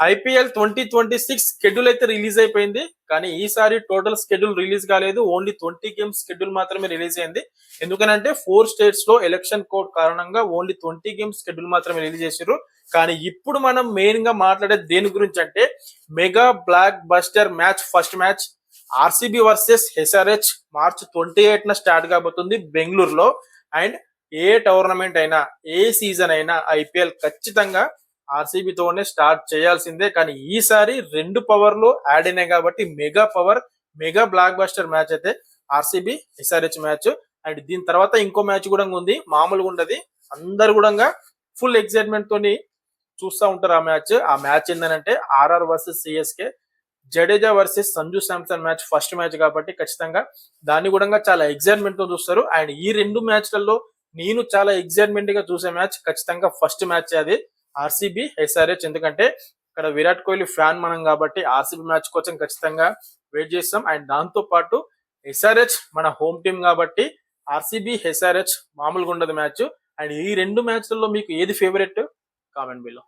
IPL 2026 schedule అయితే release అయిపోయింది. కానీ ఈసారి టోటల్ షెడ్యూల్ రిలీజ్ కాలేదు. ఓన్లీ 20 గేమ్స్ షెడ్యూల్ మాత్రమే రిలీజ్ అయింది. ఎందుకనంటే 4 స్టేట్స్ లో ఎలక్షన్ కోడ్ కారణంగా ఓన్లీ 20 గేమ్స్ షెడ్యూల్ మాత్రమే రిలీజ్ చేశారు. కానీ ఇప్పుడు మనం మెయిన్ గా మాట్లాడేది దేని గురించి అంటే mega blockbuster match, first match RCB versus SRH March 28న స్టార్ట్ కాబోతుంది బెంగళూరులో. అండ్ ఏ టోర్నమెంట్ అయినా, ఏ సీజన్ అయినా ఐపీఎల్ ఖచ్చితంగా ఆర్సీబీ తోనే స్టార్ట్ చేయాల్సిందే. కానీ ఈసారి 2 పవర్లు యాడ్ అయినాయి కాబట్టి mega power, mega blockbuster match అయితే ఆర్సీబీ ఎస్ఆర్హెచ్ మ్యాచ్. అండ్ దీని తర్వాత ఇంకో మ్యాచ్ కూడా ఉంది, మామూలుగా ఉండదు. అందరు కూడా ఫుల్ ఎక్సైట్మెంట్ తోని చూస్తూ ఉంటారు ఆ మ్యాచ్. ఆ మ్యాచ్ ఏంటంటే RR versus CSK, Jadeja versus Sanju Samson match, first match కాబట్టి ఖచ్చితంగా దాన్ని కూడా చాలా ఎక్సైట్మెంట్ తో చూస్తారు. అండ్ ఈ 2 మ్యాచ్లలో నేను చాలా ఎక్సైట్మెంట్ గా చూసే మ్యాచ్ ఖచ్చితంగా ఫస్ట్ మ్యాచ్ అది ఆర్సీబీ ఎస్ఆర్హెచ్. ఎందుకంటే ఇక్కడ విరాట్ కోహ్లీ ఫ్యాన్ మనం కాబట్టి ఆర్సీబీ మ్యాచ్ కోసం ఖచ్చితంగా వెయిట్ చేస్తాం. అండ్ దాంతో పాటు ఎస్ఆర్హెచ్ మన హోమ్ టీం కాబట్టి ఆర్సీబీ ఎస్ఆర్హెచ్ మామూలుగా ఉండదు మ్యాచ్. అండ్ ఈ 2 మ్యాచ్లలో మీకు ఏది ఫేవరెట్ కామెంట్ బిలో.